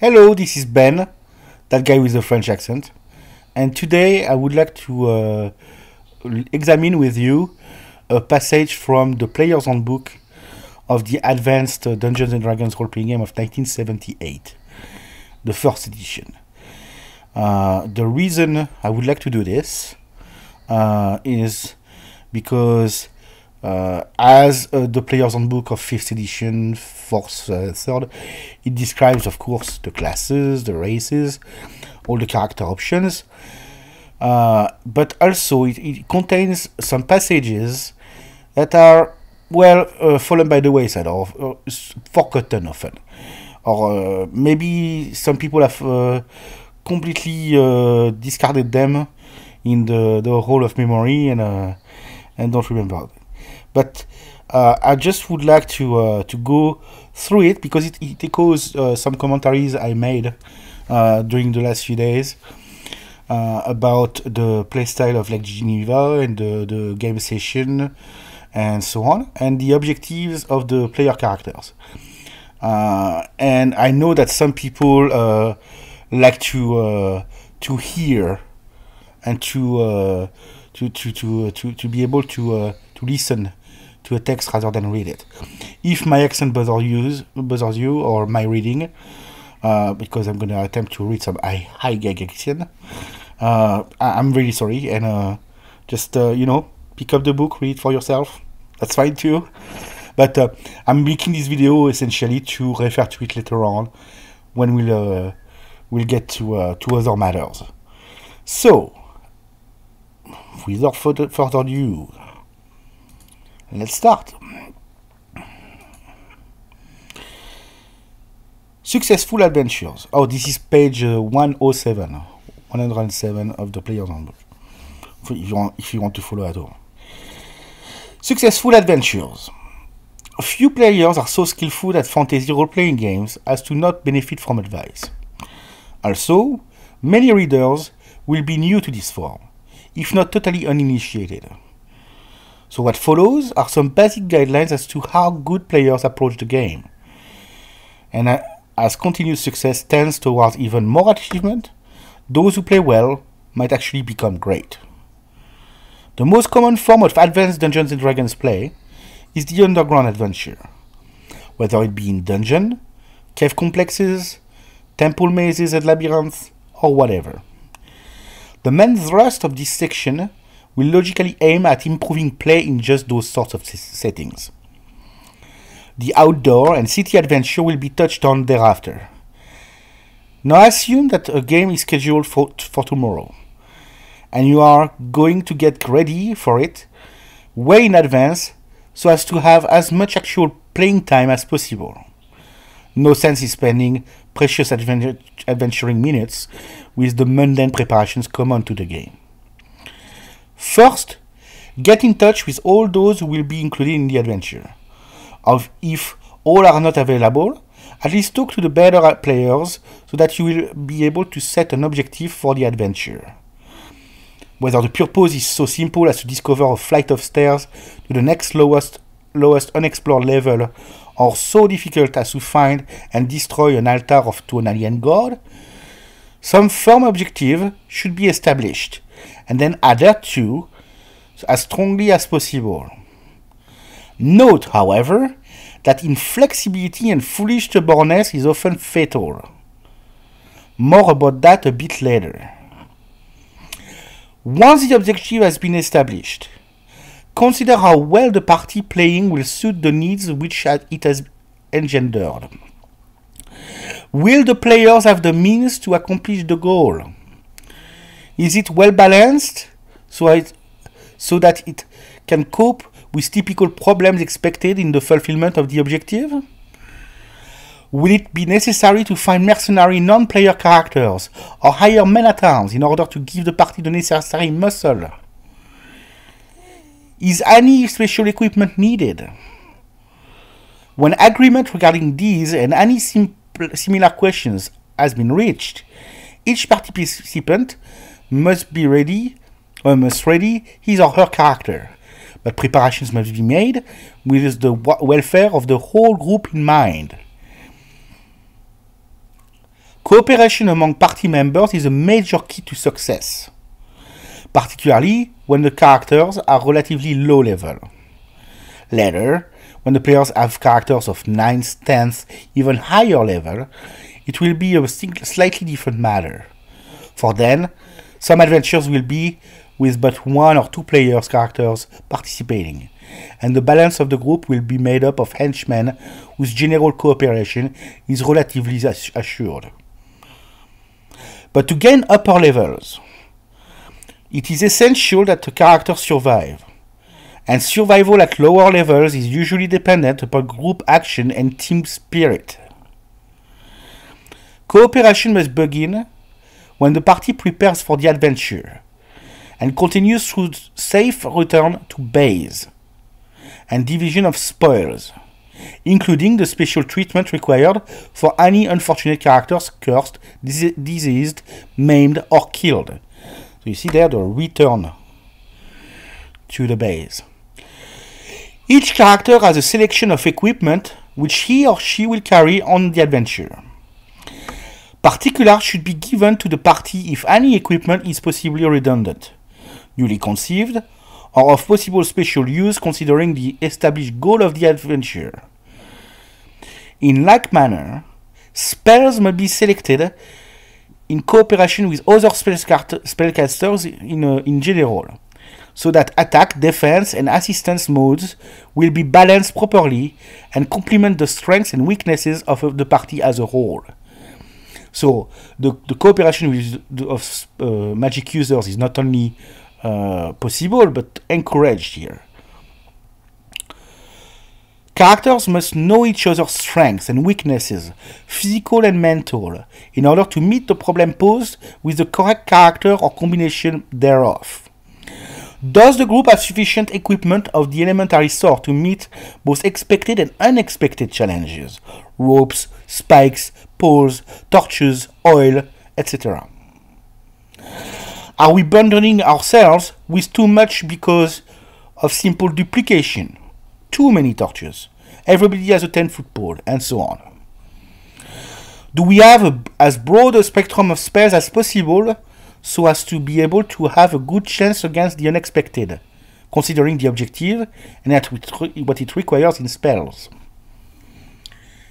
Hello, this is Ben, that guy with the French accent, and today I would like to examine with you a passage from the Player's Handbook of the Advanced Dungeons and Dragons role-playing game of 1978, the first edition. The reason I would like to do this is because as the Player's Handbook of 5th edition, 4th, 3rd, it describes, of course, the classes, the races, all the character options, but also it contains some passages that are, well, fallen by the wayside or forgotten often. Or maybe some people have completely discarded them in the hall of memory and don't remember it. But I just would like to go through it because it echoes some commentaries I made during the last few days about the playstyle of Lake Geneva and the game session and so on, and the objectives of the player characters. And I know that some people like to hear and to be able to listen to a text rather than read it. If my accent bothers you or my reading, because I'm going to attempt to read some high Gygaxian, I'm really sorry, and just pick up the book, read it for yourself. That's fine too. But I'm making this video essentially to refer to it later on when we'll get to other matters. So, without further ado, let's start. Successful adventures. Oh, this is page 107 of the Player's Handbook, if you want to follow at all. Successful adventures. Few players are so skillful at fantasy role-playing games as to not benefit from advice. Also, many readers will be new to this form, if not totally uninitiated. So what follows are some basic guidelines as to how good players approach the game. And as continued success tends towards even more achievement, those who play well might actually become great. The most common form of advanced Dungeons & Dragons play is the underground adventure, whether it be in dungeon, cave complexes, temple mazes and labyrinths, or whatever. The main thrust of this section will logically aim at improving play in just those sorts of settings. The outdoor and city adventure will be touched on thereafter. Now assume that a game is scheduled for tomorrow, and you are going to get ready for it way in advance so as to have as much actual playing time as possible. No sense in spending precious adventuring minutes with the mundane preparations common to the game. First, get in touch with all those who will be included in the adventure. If all are not available, at least talk to the better players so that you will be able to set an objective for the adventure. Whether the purpose is so simple as to discover a flight of stairs to the next lowest unexplored level, or so difficult as to find and destroy an altar to an alien god, some firm objective should be established, and then adhered to as strongly as possible. Note, however, that inflexibility and foolish stubbornness is often fatal. More about that a bit later. Once the objective has been established, consider how well the party playing will suit the needs which it has engendered. Will the players have the means to accomplish the goal? Is it well balanced so that it can cope with typical problems expected in the fulfillment of the objective? Will it be necessary to find mercenary non-player characters or hire men-at-arms in order to give the party the necessary muscle? Is any special equipment needed? When agreement regarding these and any similar questions has been reached, each participant must ready his or her character, but preparations must be made with the welfare of the whole group in mind. Cooperation among party members is a major key to success, particularly when the characters are relatively low level. Later, when the players have characters of 9th, 10th, even higher level, it will be a slightly different matter. For then, some adventures will be with but 1 or 2 players' characters participating, and the balance of the group will be made up of henchmen whose general cooperation is relatively assured. But to gain upper levels, it is essential that the characters survive, and survival at lower levels is usually dependent upon group action and team spirit. Cooperation must begin when the party prepares for the adventure, and continues through safe return to base, and division of spoils, including the special treatment required for any unfortunate characters cursed, diseased, maimed, or killed. So you see there the return to the base. Each character has a selection of equipment which he or she will carry on the adventure. Particulars should be given to the party if any equipment is possibly redundant, newly conceived, or of possible special use considering the established goal of the adventure. In like manner, spells must be selected in cooperation with other spellcasters in general, so that attack, defense, and assistance modes will be balanced properly and complement the strengths and weaknesses of the party as a whole. So the cooperation of magic users is not only possible but encouraged here. Characters must know each other's strengths and weaknesses, physical and mental, in order to meet the problem posed with the correct character or combination thereof. Does the group have sufficient equipment of the elementary sort to meet both expected and unexpected challenges? Ropes, spikes, poles, torches, oil, etc. Are we burdening ourselves with too much because of simple duplication? Too many torches. Everybody has a 10-foot pole, and so on. Do we have as broad a spectrum of spells as possible so as to be able to have a good chance against the unexpected, considering the objective and what it requires in spells?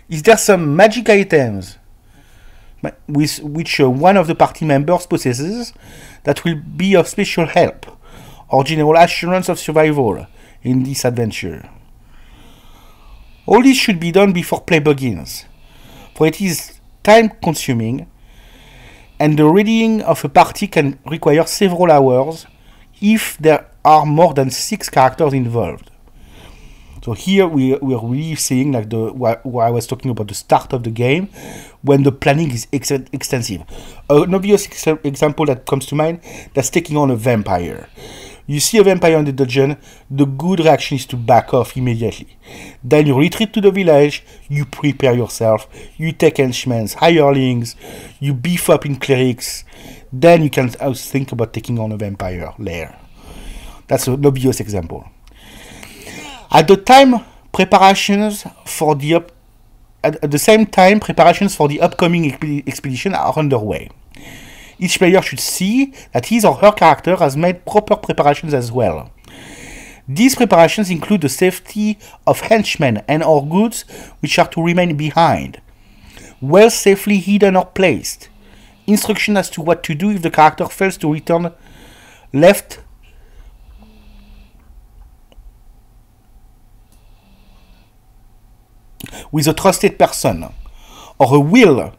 Is there some magic items with which one of the party members possesses that will be of special help or general assurance of survival in this adventure? All this should be done before play begins, for it is time-consuming, and the readying of a party can require several hours if there are more than 6 characters involved. So here we are really seeing like what I was talking about, the start of the game, when the planning is extensive. An obvious example that comes to mind, that's taking on a vampire. You see a vampire in the dungeon, the good reaction is to back off immediately. Then you retreat to the village, you prepare yourself, you take henchmen, hirelings, you beef up in clerics, then you can think about taking on a vampire later. That's an obvious example. At the same time, preparations for the upcoming expedition are underway. Each player should see that his or her character has made proper preparations as well. These preparations include the safety of henchmen and or goods which are to remain behind, well safely hidden or placed, instruction as to what to do if the character fails to return left with a trusted person, or a will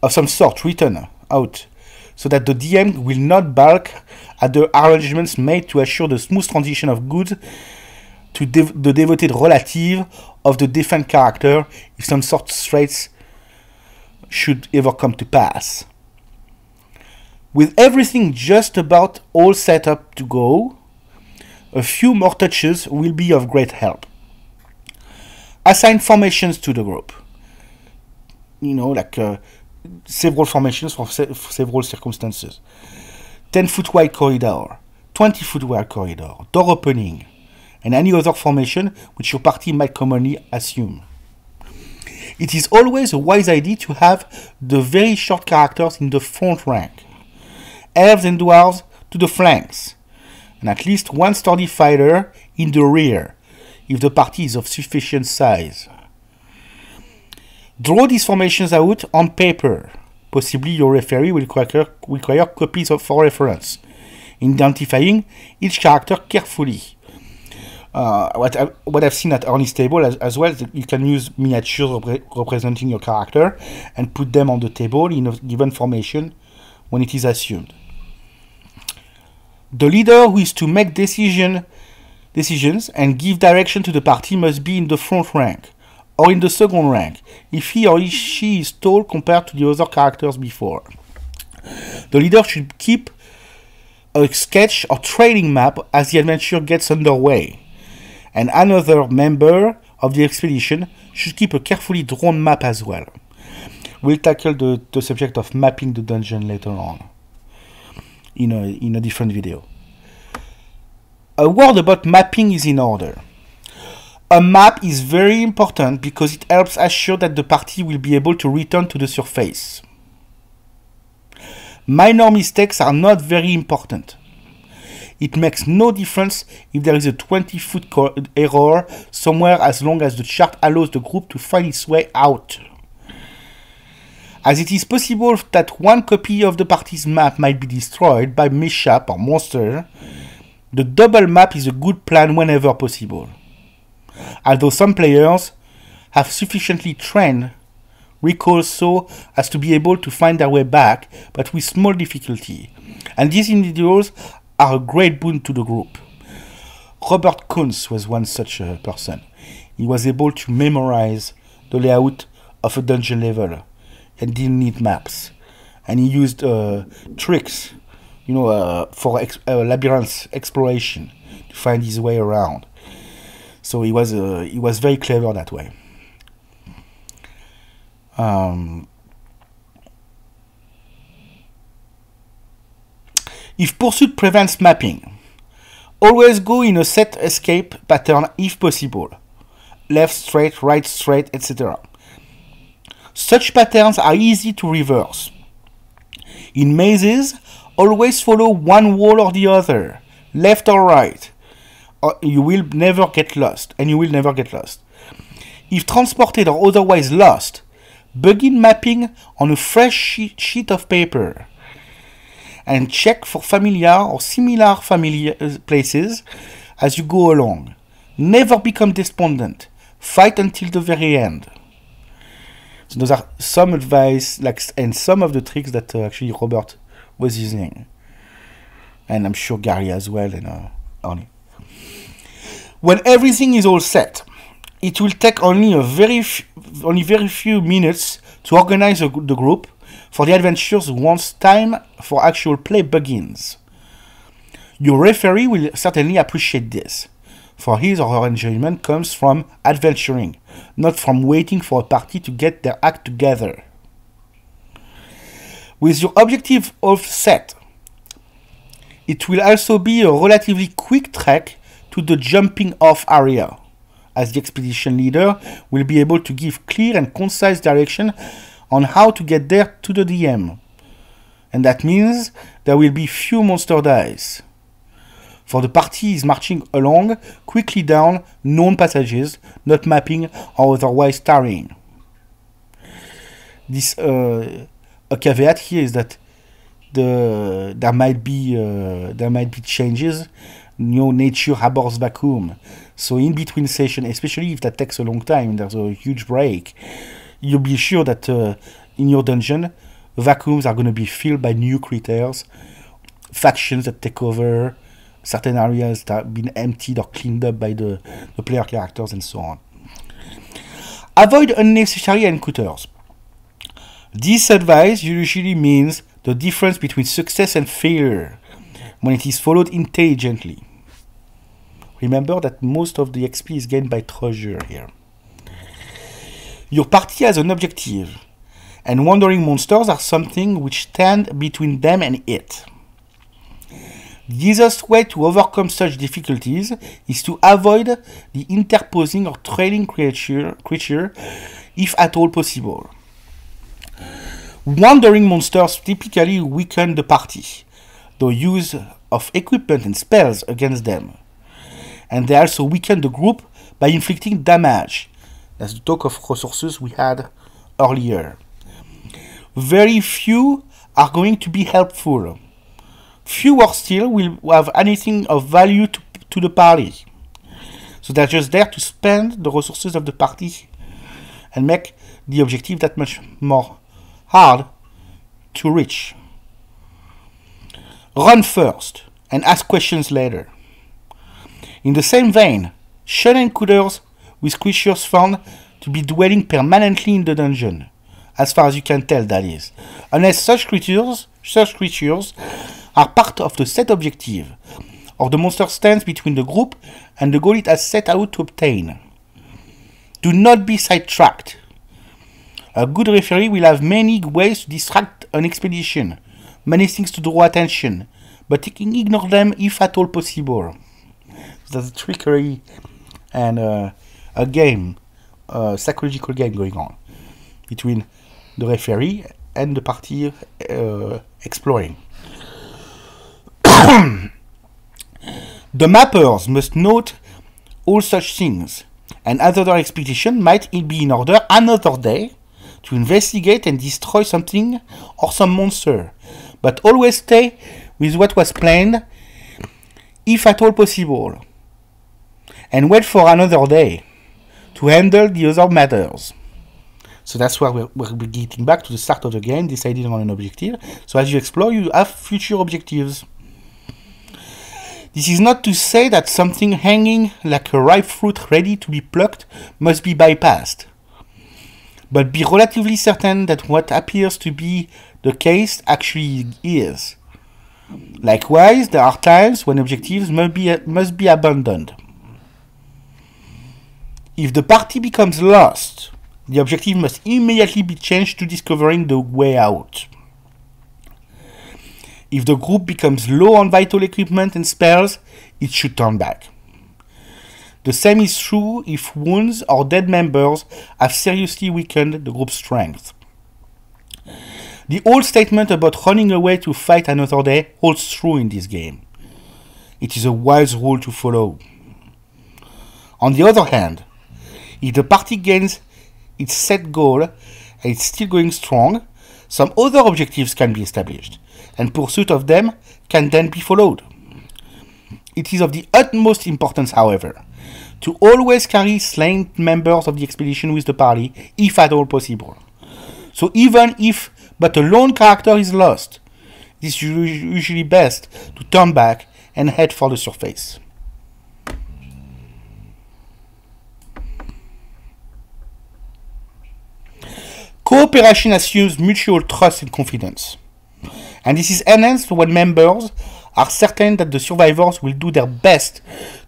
of some sort written out, so that the DM will not balk at the arrangements made to assure the smooth transition of goods to the devoted relative of the defunct character if some sort of straits should ever come to pass. With everything just about all set up to go, a few more touches will be of great help. Assign formations to the group. Several formations for several circumstances. 10-foot wide corridor, 20-foot wide corridor, door opening, and any other formation which your party might commonly assume. It is always a wise idea to have the very short characters in the front rank, elves and dwarves to the flanks, and at least one sturdy fighter in the rear, if the party is of sufficient size. Draw these formations out on paper. Possibly your referee will require copies for reference, identifying each character carefully. What I've seen at Ernie's table as well, you can use miniatures representing your character and put them on the table in a given formation when it is assumed. The leader who is to make decisions and give direction to the party must be in the front rank, or in the second rank, if he or she is tall compared to the other characters before. The leader should keep a sketch or training map as the adventure gets underway, and another member of the expedition should keep a carefully drawn map as well. We'll tackle the subject of mapping the dungeon later on, in a different video. A word about mapping is in order. A map is very important because it helps assure that the party will be able to return to the surface. Minor mistakes are not very important. It makes no difference if there is a 20-foot error somewhere as long as the chart allows the group to find its way out. As it is possible that one copy of the party's map might be destroyed by mishap or monster, the double map is a good plan whenever possible. Although some players have sufficiently trained recall so as to be able to find their way back, but with small difficulty. And these individuals are a great boon to the group. Robert Kuntz was one such a person. He was able to memorize the layout of a dungeon level and didn't need maps. And he used tricks, for labyrinth exploration to find his way around. So he was very clever that way. If pursuit prevents mapping, always go in a set escape pattern if possible. Left straight, right straight, etc. Such patterns are easy to reverse. In mazes, always follow one wall or the other, left or right. You will never get lost, and you will never get lost. If transported or otherwise lost, begin mapping on a fresh sheet of paper and check for familiar or similar places as you go along. Never become despondent. Fight until the very end. So those are some advice, and some of the tricks that actually Robert was using, and I'm sure Gary as well, and Arnie. When everything is all set, it will take only very few minutes to organize the group for the adventures once time for actual play begins. Your referee will certainly appreciate this, for his or her enjoyment comes from adventuring, not from waiting for a party to get their act together. With your objective all set, it will also be a relatively quick trek to the jumping off area, as the expedition leader will be able to give clear and concise direction on how to get there to the DM. And that means there will be few monster dice, for the party is marching along quickly down known passages, not mapping or otherwise tarrying. This a caveat here is that there might be changes. Nature abhors vacuum. So in between sessions, especially if that takes a long time, there's a huge break, you'll be sure that in your dungeon, vacuums are going to be filled by new creatures, factions that take over, certain areas that have been emptied or cleaned up by the player characters, and so on. Avoid unnecessary encounters. This advice usually means the difference between success and failure when it is followed intelligently. Remember that most of the XP is gained by treasure here. Your party has an objective, and wandering monsters are something which stand between them and it. The easiest way to overcome such difficulties is to avoid the interposing or trailing creature if at all possible. Wandering monsters typically weaken the party, though use of equipment and spells against them. And they also weaken the group by inflicting damage. That's the talk of resources we had earlier. Very few are going to be helpful. Fewer still will have anything of value to the party. So they're just there to spend the resources of the party and make the objective that much more hard to reach. Run first and ask questions later. In the same vein, shun encounters with creatures found to be dwelling permanently in the dungeon, as far as you can tell, that is, unless such creatures are part of the set objective, or the monster stands between the group and the goal it has set out to obtain. Do not be sidetracked. A good referee will have many ways to distract an expedition, many things to draw attention, but ignore them if at all possible. There's a trickery and a game, a psychological game going on between the referee and the party exploring. The mappers must note all such things, and another expedition might be in order another day to investigate and destroy something or some monster, but always stay with what was planned if at all possible, and wait for another day to handle the other matters. So that's where we're getting back to the start of the game, deciding on an objective. So as you explore, you have future objectives. This is not to say that something hanging like a ripe fruit ready to be plucked must be bypassed, but be relatively certain that what appears to be the case actually is. Likewise, there are times when objectives must be abandoned. If the party becomes lost, the objective must immediately be changed to discovering the way out. If the group becomes low on vital equipment and spells, it should turn back. The same is true if wounds or dead members have seriously weakened the group's strength. The old statement about running away to fight another day holds true in this game. It is a wise rule to follow. On the other hand, if the party gains its set goal and it's still going strong, some other objectives can be established, and pursuit of them can then be followed. It is of the utmost importance, however, to always carry slain members of the expedition with the party, if at all possible. So even if but a lone character is lost, it is usually best to turn back and head for the surface. Cooperation assumes mutual trust and confidence, and this is enhanced when members are certain that the survivors will do their best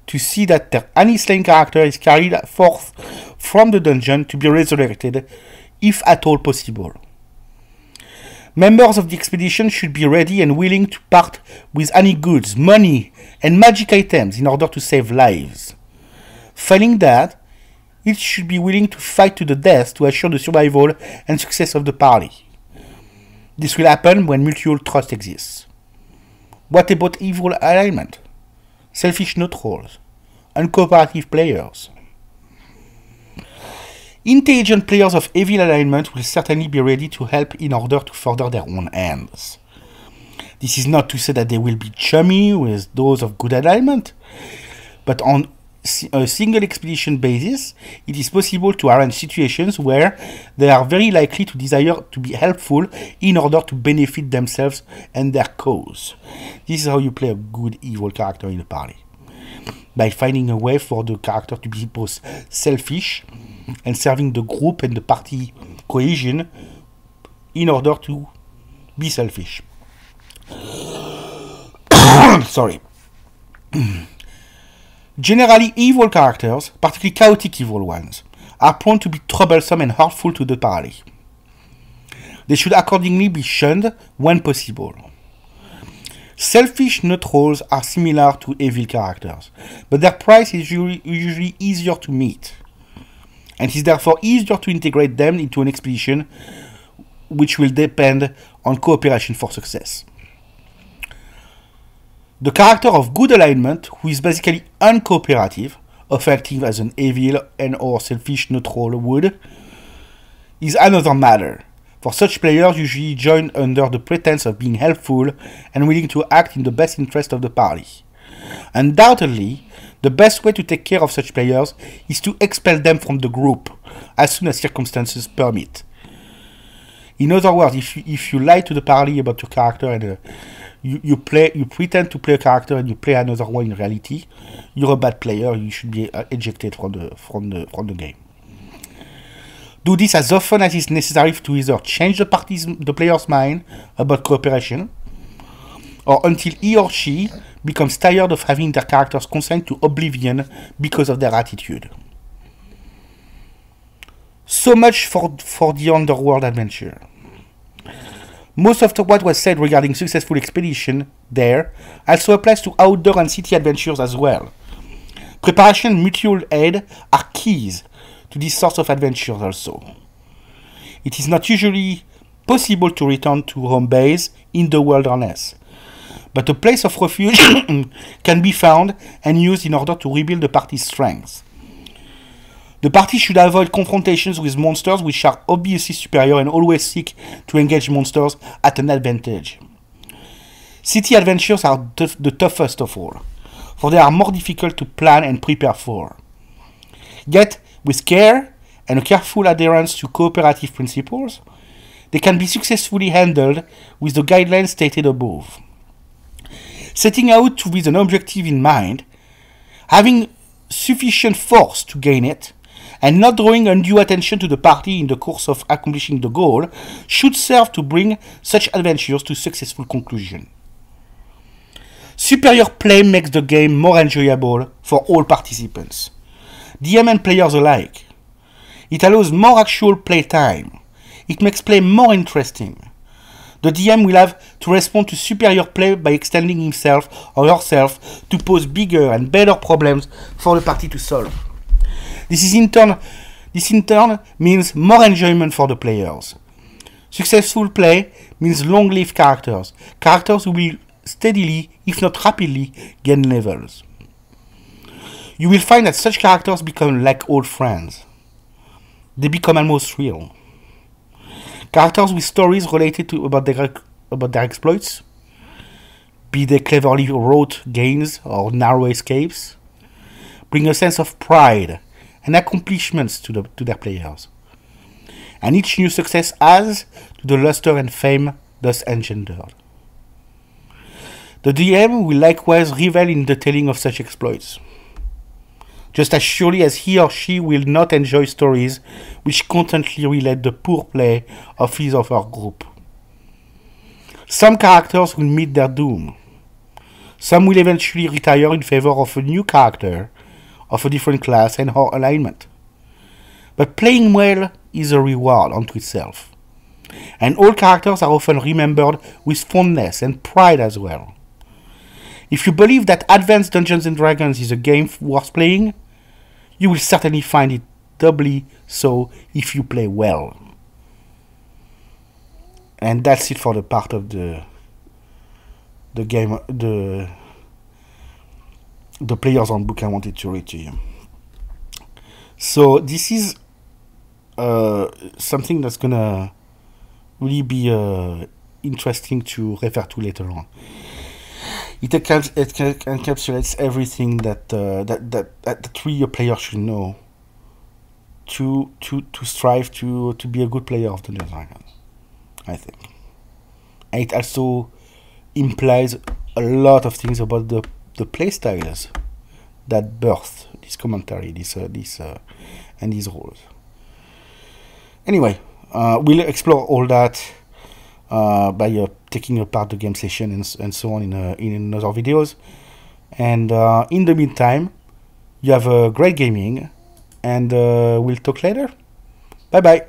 to see that their any slain character is carried forth from the dungeon to be resurrected, if at all possible. Members of the expedition should be ready and willing to part with any goods, money, and magic items in order to save lives. Failing that, each should be willing to fight to the death to assure the survival and success of the party. This will happen when mutual trust exists. What about evil alignment? Selfish neutrals? Uncooperative players? Intelligent players of evil alignment will certainly be ready to help in order to further their own ends. This is not to say that they will be chummy with those of good alignment, but on a single expedition basis, it is possible to arrange situations where they are very likely to desire to be helpful in order to benefit themselves and their cause. This is how you play a good evil character in a party. By finding a way for the character to be both selfish and serving the group and the party cohesion in order to be selfish. Sorry. Generally, evil characters, particularly chaotic evil ones, are prone to be troublesome and hurtful to the party. They should accordingly be shunned when possible. Selfish neutrals are similar to evil characters, but their price is usually easier to meet, and it is therefore easier to integrate them into an expedition, which will depend on cooperation for success. The character of good alignment, who is basically uncooperative, effective as an evil and or selfish neutral would, is another matter. For such players usually join under the pretense of being helpful and willing to act in the best interest of the party. Undoubtedly, the best way to take care of such players is to expel them from the group as soon as circumstances permit. In other words, if you lie to the party about your character and you pretend to play a character and you play another one in reality, you're a bad player. You should be ejected from the game. Do this as often as is necessary to either change the player's mind about cooperation, or until he or she becomes tired of having their characters consigned to oblivion because of their attitude. So much for the underworld adventure. Most of what was said regarding successful expedition there also applies to outdoor and city adventures as well. Preparation and mutual aid are keys to these sorts of adventures also. It is not usually possible to return to home base in the wilderness, but a place of refuge can be found and used in order to rebuild the party's strength. The party should avoid confrontations with monsters which are obviously superior and always seek to engage monsters at an advantage. City adventures are the toughest of all, for they are more difficult to plan and prepare for. Yet, with care and a careful adherence to cooperative principles, they can be successfully handled with the guidelines stated above. Setting out with an objective in mind, having sufficient force to gain it, and not drawing undue attention to the party in the course of accomplishing the goal should serve to bring such adventures to successful conclusion. Superior play makes the game more enjoyable for all participants, DM and players alike. It allows more actual play time. It makes play more interesting. The DM will have to respond to superior play by extending himself or herself to pose bigger and better problems for the party to solve. This in turn means more enjoyment for the players. Successful play means long-lived characters, characters who will steadily, if not rapidly, gain levels. You will find that such characters become like old friends. They become almost real. Characters with stories related about their exploits, be they cleverly wrought gains or narrow escapes, bring a sense of pride and accomplishments to their players. And each new success adds to the luster and fame thus engendered. The DM will likewise revel in the telling of such exploits, just as surely as he or she will not enjoy stories which constantly relate the poor play of his or her group. Some characters will meet their doom. Some will eventually retire in favor of a new character of a different class and or alignment. But playing well is a reward unto itself, and all characters are often remembered with fondness and pride as well. If you believe that Advanced Dungeons & Dragons is a game worth playing, you will certainly find it doubly so if you play well. And that's it for the part of the game, the player's handbook I wanted to read to you. So this is something that's gonna really be interesting to refer to later on. It encapsulates everything that really a player should know to strive to be a good player of Dungeons & Dragons, I think. And it also implies a lot of things about the play styles that birthed this commentary, and these rules. Anyway, we'll explore all that by taking apart the game session and so on in other videos. And in the meantime, you have a great gaming, and we'll talk later. Bye bye.